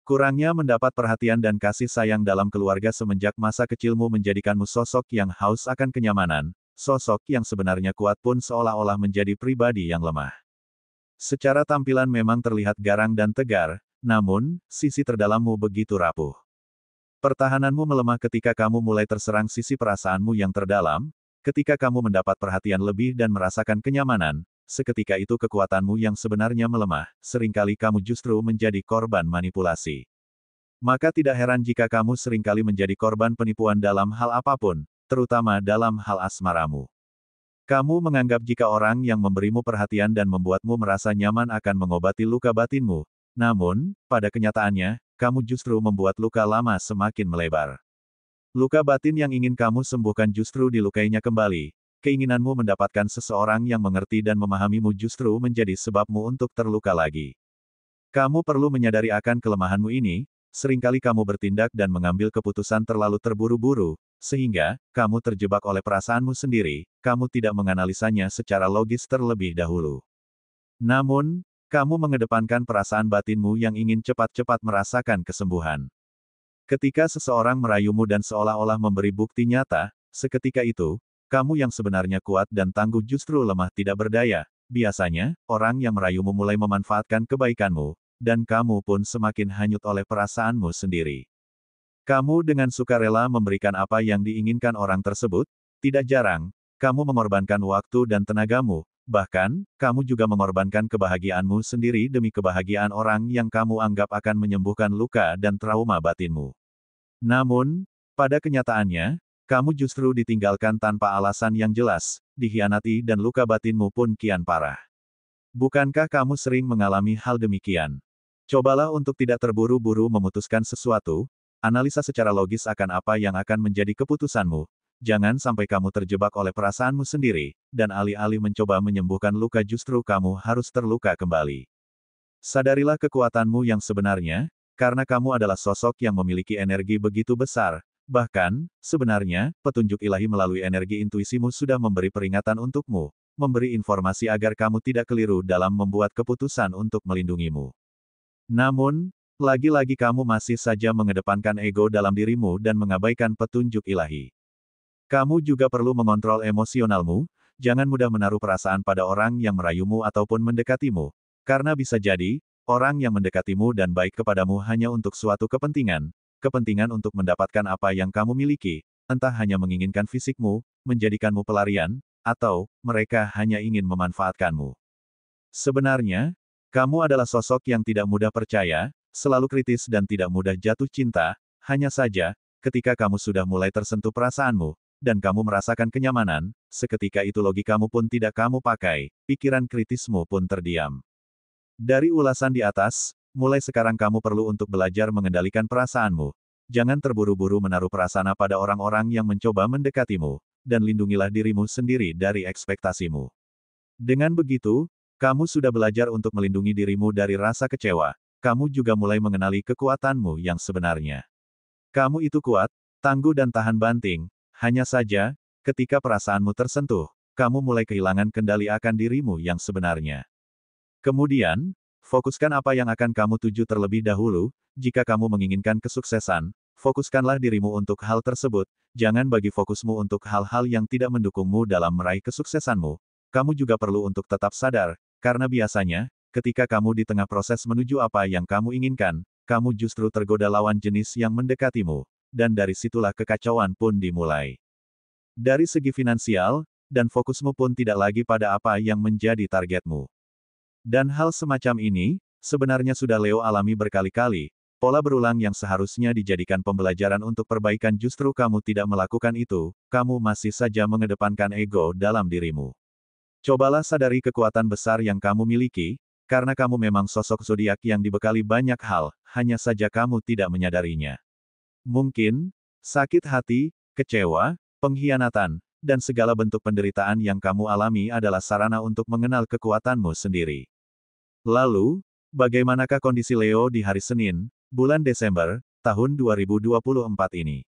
Kurangnya mendapat perhatian dan kasih sayang dalam keluarga semenjak masa kecilmu menjadikanmu sosok yang haus akan kenyamanan, sosok yang sebenarnya kuat pun seolah-olah menjadi pribadi yang lemah. Secara tampilan memang terlihat garang dan tegar, namun, sisi terdalammu begitu rapuh. Pertahananmu melemah ketika kamu mulai terserang sisi perasaanmu yang terdalam, ketika kamu mendapat perhatian lebih dan merasakan kenyamanan, seketika itu kekuatanmu yang sebenarnya melemah, seringkali kamu justru menjadi korban manipulasi. Maka tidak heran jika kamu seringkali menjadi korban penipuan dalam hal apapun, terutama dalam hal asmaramu. Kamu menganggap jika orang yang memberimu perhatian dan membuatmu merasa nyaman akan mengobati luka batinmu, namun, pada kenyataannya, kamu justru membuat luka lama semakin melebar. Luka batin yang ingin kamu sembuhkan justru dilukainya kembali. Keinginanmu mendapatkan seseorang yang mengerti dan memahamimu justru menjadi sebabmu untuk terluka lagi. Kamu perlu menyadari akan kelemahanmu ini, seringkali kamu bertindak dan mengambil keputusan terlalu terburu-buru, sehingga, kamu terjebak oleh perasaanmu sendiri, kamu tidak menganalisanya secara logis terlebih dahulu. Namun, kamu mengedepankan perasaan batinmu yang ingin cepat-cepat merasakan kesembuhan. Ketika seseorang merayumu dan seolah-olah memberi bukti nyata, seketika itu, kamu yang sebenarnya kuat dan tangguh justru lemah tidak berdaya. Biasanya, orang yang merayumu mulai memanfaatkan kebaikanmu, dan kamu pun semakin hanyut oleh perasaanmu sendiri. Kamu dengan sukarela memberikan apa yang diinginkan orang tersebut, tidak jarang, kamu mengorbankan waktu dan tenagamu, bahkan, kamu juga mengorbankan kebahagiaanmu sendiri demi kebahagiaan orang yang kamu anggap akan menyembuhkan luka dan trauma batinmu. Namun, pada kenyataannya, kamu justru ditinggalkan tanpa alasan yang jelas, dikhianati dan luka batinmu pun kian parah. Bukankah kamu sering mengalami hal demikian? Cobalah untuk tidak terburu-buru memutuskan sesuatu, analisa secara logis akan apa yang akan menjadi keputusanmu, jangan sampai kamu terjebak oleh perasaanmu sendiri, dan alih-alih mencoba menyembuhkan luka justru kamu harus terluka kembali. Sadarilah kekuatanmu yang sebenarnya, karena kamu adalah sosok yang memiliki energi begitu besar. Bahkan, sebenarnya, petunjuk ilahi melalui energi intuisimu sudah memberi peringatan untukmu, memberi informasi agar kamu tidak keliru dalam membuat keputusan untuk melindungimu. Namun, lagi-lagi kamu masih saja mengedepankan ego dalam dirimu dan mengabaikan petunjuk ilahi. Kamu juga perlu mengontrol emosionalmu, jangan mudah menaruh perasaan pada orang yang merayumu ataupun mendekatimu, karena bisa jadi, orang yang mendekatimu dan baik kepadamu hanya untuk suatu kepentingan untuk mendapatkan apa yang kamu miliki, entah hanya menginginkan fisikmu, menjadikanmu pelarian, atau mereka hanya ingin memanfaatkanmu. Sebenarnya, kamu adalah sosok yang tidak mudah percaya, selalu kritis dan tidak mudah jatuh cinta, hanya saja, ketika kamu sudah mulai tersentuh perasaanmu, dan kamu merasakan kenyamanan, seketika itu logikamu pun tidak kamu pakai, pikiran kritismu pun terdiam. Dari ulasan di atas, mulai sekarang kamu perlu untuk belajar mengendalikan perasaanmu. Jangan terburu-buru menaruh prasangka pada orang-orang yang mencoba mendekatimu, dan lindungilah dirimu sendiri dari ekspektasimu. Dengan begitu, kamu sudah belajar untuk melindungi dirimu dari rasa kecewa, kamu juga mulai mengenali kekuatanmu yang sebenarnya. Kamu itu kuat, tangguh dan tahan banting, hanya saja, ketika perasaanmu tersentuh, kamu mulai kehilangan kendali akan dirimu yang sebenarnya. Kemudian, fokuskan apa yang akan kamu tuju terlebih dahulu. Jika kamu menginginkan kesuksesan, fokuskanlah dirimu untuk hal tersebut, jangan bagi fokusmu untuk hal-hal yang tidak mendukungmu dalam meraih kesuksesanmu. Kamu juga perlu untuk tetap sadar, karena biasanya, ketika kamu di tengah proses menuju apa yang kamu inginkan, kamu justru tergoda lawan jenis yang mendekatimu, dan dari situlah kekacauan pun dimulai. Dari segi finansial, dan fokusmu pun tidak lagi pada apa yang menjadi targetmu. Dan hal semacam ini, sebenarnya sudah Leo alami berkali-kali, pola berulang yang seharusnya dijadikan pembelajaran untuk perbaikan justru kamu tidak melakukan itu, kamu masih saja mengedepankan ego dalam dirimu. Cobalah sadari kekuatan besar yang kamu miliki, karena kamu memang sosok zodiak yang dibekali banyak hal, hanya saja kamu tidak menyadarinya. Mungkin, sakit hati, kecewa, pengkhianatan, dan segala bentuk penderitaan yang kamu alami adalah sarana untuk mengenal kekuatanmu sendiri. Lalu, bagaimanakah kondisi Leo di hari Senin, bulan Desember, tahun 2024 ini?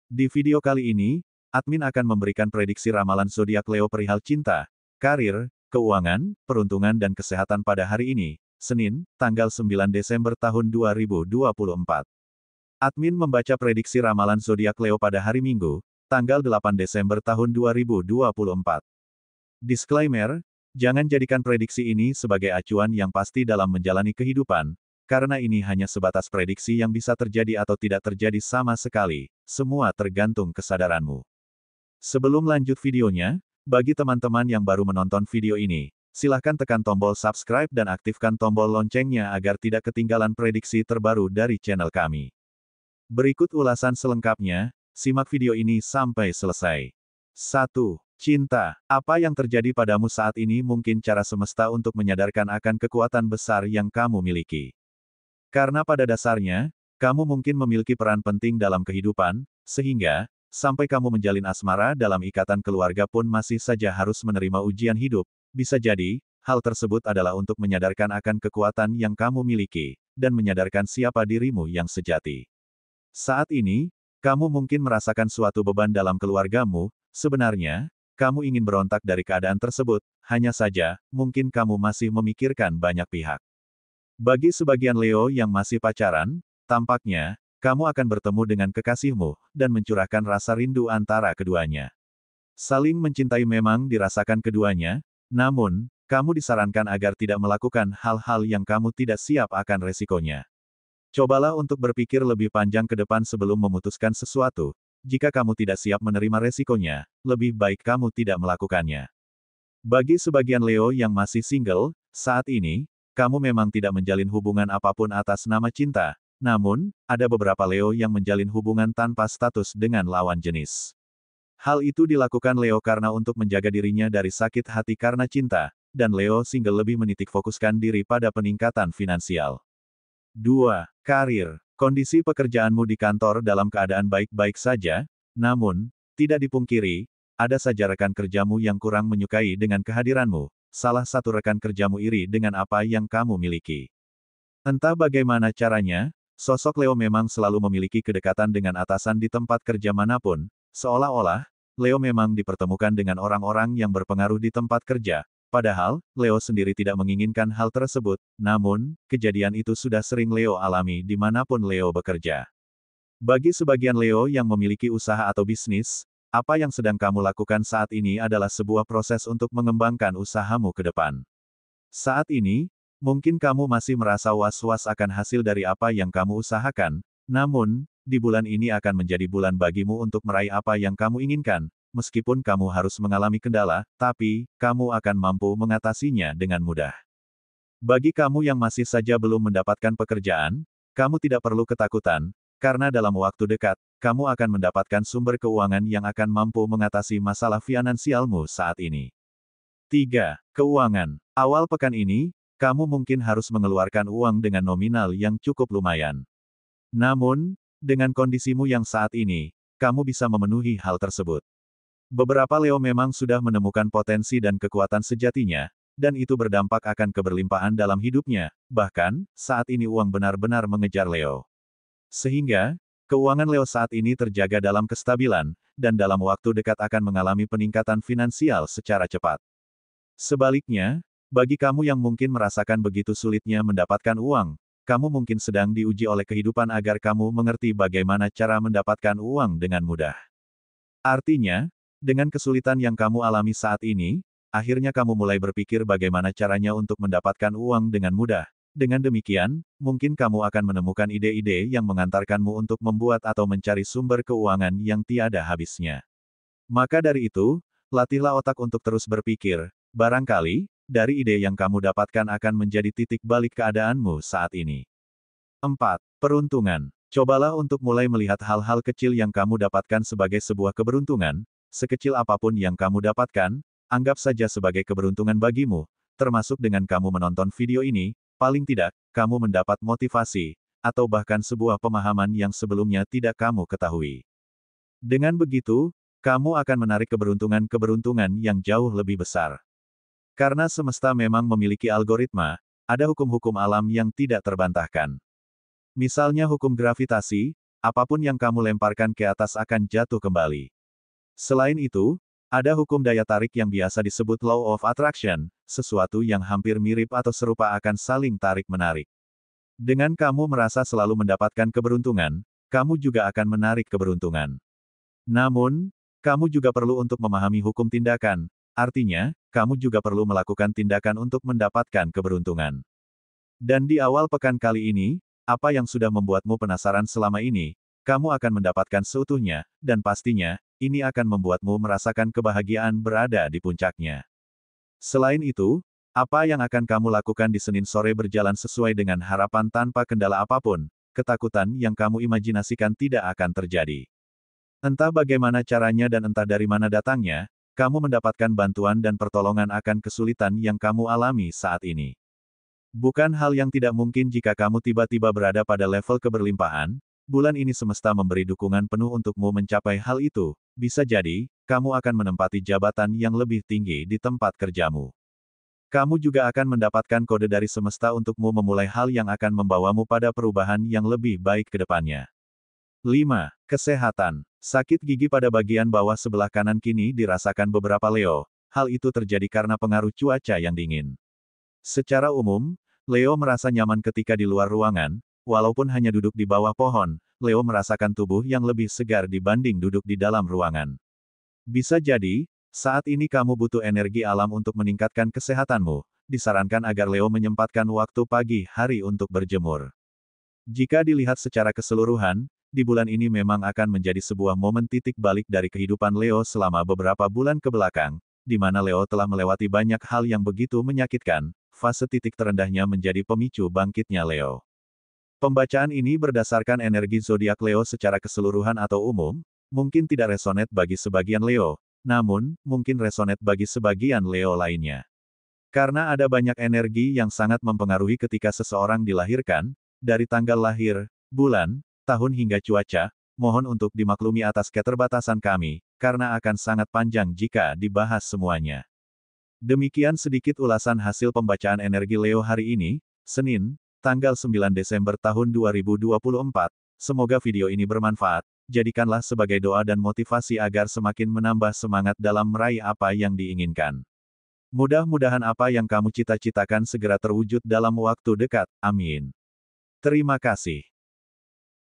Di video kali ini, admin akan memberikan prediksi ramalan zodiak Leo perihal cinta, karir, keuangan, peruntungan dan kesehatan pada hari ini. Senin, tanggal 9 Desember tahun 2024. Admin membaca prediksi ramalan zodiak Leo pada hari Minggu, tanggal 8 Desember tahun 2024. Disclaimer, jangan jadikan prediksi ini sebagai acuan yang pasti dalam menjalani kehidupan, karena ini hanya sebatas prediksi yang bisa terjadi atau tidak terjadi sama sekali, semua tergantung kesadaranmu. Sebelum lanjut videonya, bagi teman-teman yang baru menonton video ini, silahkan tekan tombol subscribe dan aktifkan tombol loncengnya agar tidak ketinggalan prediksi terbaru dari channel kami. Berikut ulasan selengkapnya, simak video ini sampai selesai. 1. Cinta. Apa yang terjadi padamu saat ini mungkin cara semesta untuk menyadarkan akan kekuatan besar yang kamu miliki. Karena pada dasarnya, kamu mungkin memiliki peran penting dalam kehidupan, sehingga, sampai kamu menjalin asmara dalam ikatan keluarga pun masih saja harus menerima ujian hidup. Bisa jadi, hal tersebut adalah untuk menyadarkan akan kekuatan yang kamu miliki, dan menyadarkan siapa dirimu yang sejati. Saat ini, kamu mungkin merasakan suatu beban dalam keluargamu, sebenarnya, kamu ingin berontak dari keadaan tersebut, hanya saja, mungkin kamu masih memikirkan banyak pihak. Bagi sebagian Leo yang masih pacaran, tampaknya, kamu akan bertemu dengan kekasihmu, dan mencurahkan rasa rindu antara keduanya. Saling mencintai memang dirasakan keduanya, namun, kamu disarankan agar tidak melakukan hal-hal yang kamu tidak siap akan resikonya. Cobalah untuk berpikir lebih panjang ke depan sebelum memutuskan sesuatu. Jika kamu tidak siap menerima resikonya, lebih baik kamu tidak melakukannya. Bagi sebagian Leo yang masih single, saat ini, kamu memang tidak menjalin hubungan apapun atas nama cinta. Namun, ada beberapa Leo yang menjalin hubungan tanpa status dengan lawan jenis. Hal itu dilakukan Leo karena untuk menjaga dirinya dari sakit hati karena cinta, dan Leo single lebih menitik fokuskan diri pada peningkatan finansial. 2. Karir. Kondisi pekerjaanmu di kantor dalam keadaan baik-baik saja, namun, tidak dipungkiri, ada saja rekan kerjamu yang kurang menyukai dengan kehadiranmu, salah satu rekan kerjamu iri dengan apa yang kamu miliki. Entah bagaimana caranya, sosok Leo memang selalu memiliki kedekatan dengan atasan di tempat kerja manapun, seolah-olah, Leo memang dipertemukan dengan orang-orang yang berpengaruh di tempat kerja, padahal, Leo sendiri tidak menginginkan hal tersebut, namun, kejadian itu sudah sering Leo alami dimanapun Leo bekerja. Bagi sebagian Leo yang memiliki usaha atau bisnis, apa yang sedang kamu lakukan saat ini adalah sebuah proses untuk mengembangkan usahamu ke depan. Saat ini, mungkin kamu masih merasa was-was akan hasil dari apa yang kamu usahakan, namun, di bulan ini akan menjadi bulan bagimu untuk meraih apa yang kamu inginkan, meskipun kamu harus mengalami kendala, tapi, kamu akan mampu mengatasinya dengan mudah. Bagi kamu yang masih saja belum mendapatkan pekerjaan, kamu tidak perlu ketakutan, karena dalam waktu dekat, kamu akan mendapatkan sumber keuangan yang akan mampu mengatasi masalah finansialmu saat ini. 3. Keuangan. Awal pekan ini, kamu mungkin harus mengeluarkan uang dengan nominal yang cukup lumayan. Namun, dengan kondisimu yang saat ini, kamu bisa memenuhi hal tersebut. Beberapa Leo memang sudah menemukan potensi dan kekuatan sejatinya, dan itu berdampak akan keberlimpahan dalam hidupnya, bahkan, saat ini uang benar-benar mengejar Leo. Sehingga, keuangan Leo saat ini terjaga dalam kestabilan, dan dalam waktu dekat akan mengalami peningkatan finansial secara cepat. Sebaliknya, bagi kamu yang mungkin merasakan begitu sulitnya mendapatkan uang, kamu mungkin sedang diuji oleh kehidupan agar kamu mengerti bagaimana cara mendapatkan uang dengan mudah. Artinya, dengan kesulitan yang kamu alami saat ini, akhirnya kamu mulai berpikir bagaimana caranya untuk mendapatkan uang dengan mudah. Dengan demikian, mungkin kamu akan menemukan ide-ide yang mengantarkanmu untuk membuat atau mencari sumber keuangan yang tiada habisnya. Maka dari itu, latihlah otak untuk terus berpikir, barangkali, dari ide yang kamu dapatkan akan menjadi titik balik keadaanmu saat ini. 4. Peruntungan. Cobalah untuk mulai melihat hal-hal kecil yang kamu dapatkan sebagai sebuah keberuntungan, sekecil apapun yang kamu dapatkan, anggap saja sebagai keberuntungan bagimu, termasuk dengan kamu menonton video ini, paling tidak, kamu mendapat motivasi, atau bahkan sebuah pemahaman yang sebelumnya tidak kamu ketahui. Dengan begitu, kamu akan menarik keberuntungan-keberuntungan yang jauh lebih besar. Karena semesta memang memiliki algoritma, ada hukum-hukum alam yang tidak terbantahkan. Misalnya hukum gravitasi, apapun yang kamu lemparkan ke atas akan jatuh kembali. Selain itu, Ada hukum daya tarik yang biasa disebut Law of Attraction, sesuatu yang hampir mirip atau serupa akan saling tarik-menarik. Dengan kamu merasa selalu mendapatkan keberuntungan, kamu juga akan menarik keberuntungan. Namun, kamu juga perlu untuk memahami hukum tindakan, artinya, kamu juga perlu melakukan tindakan untuk mendapatkan keberuntungan. Dan di awal pekan kali ini, apa yang sudah membuatmu penasaran selama ini, kamu akan mendapatkan seutuhnya, dan pastinya, ini akan membuatmu merasakan kebahagiaan berada di puncaknya. Selain itu, apa yang akan kamu lakukan di Senin sore berjalan sesuai dengan harapan tanpa kendala apapun, ketakutan yang kamu imajinasikan tidak akan terjadi. Entah bagaimana caranya dan entah dari mana datangnya, kamu mendapatkan bantuan dan pertolongan akan kesulitan yang kamu alami saat ini. Bukan hal yang tidak mungkin jika kamu tiba-tiba berada pada level keberlimpahan, bulan ini semesta memberi dukungan penuh untukmu mencapai hal itu, bisa jadi, kamu akan menempati jabatan yang lebih tinggi di tempat kerjamu. Kamu juga akan mendapatkan kode dari semesta untukmu memulai hal yang akan membawamu pada perubahan yang lebih baik ke depannya. 5. Kesehatan. Sakit gigi pada bagian bawah sebelah kanan kini dirasakan beberapa Leo, hal itu terjadi karena pengaruh cuaca yang dingin. Secara umum, Leo merasa nyaman ketika di luar ruangan, walaupun hanya duduk di bawah pohon, Leo merasakan tubuh yang lebih segar dibanding duduk di dalam ruangan. Bisa jadi, saat ini kamu butuh energi alam untuk meningkatkan kesehatanmu, disarankan agar Leo menyempatkan waktu pagi hari untuk berjemur. Jika dilihat secara keseluruhan, di bulan ini memang akan menjadi sebuah momen titik balik dari kehidupan Leo selama beberapa bulan kebelakang, di mana Leo telah melewati banyak hal yang begitu menyakitkan, fase titik terendahnya menjadi pemicu bangkitnya Leo. Pembacaan ini berdasarkan energi zodiak Leo secara keseluruhan atau umum, mungkin tidak resonet bagi sebagian Leo, namun, mungkin resonet bagi sebagian Leo lainnya. Karena ada banyak energi yang sangat mempengaruhi ketika seseorang dilahirkan, dari tanggal lahir, bulan, tahun hingga cuaca, mohon untuk dimaklumi atas keterbatasan kami, karena akan sangat panjang jika dibahas semuanya. Demikian sedikit ulasan hasil pembacaan energi Leo hari ini, Senin, tanggal 9 Desember tahun 2024. Semoga video ini bermanfaat, jadikanlah sebagai doa dan motivasi agar semakin menambah semangat dalam meraih apa yang diinginkan. Mudah-mudahan apa yang kamu cita-citakan segera terwujud dalam waktu dekat, amin. Terima kasih.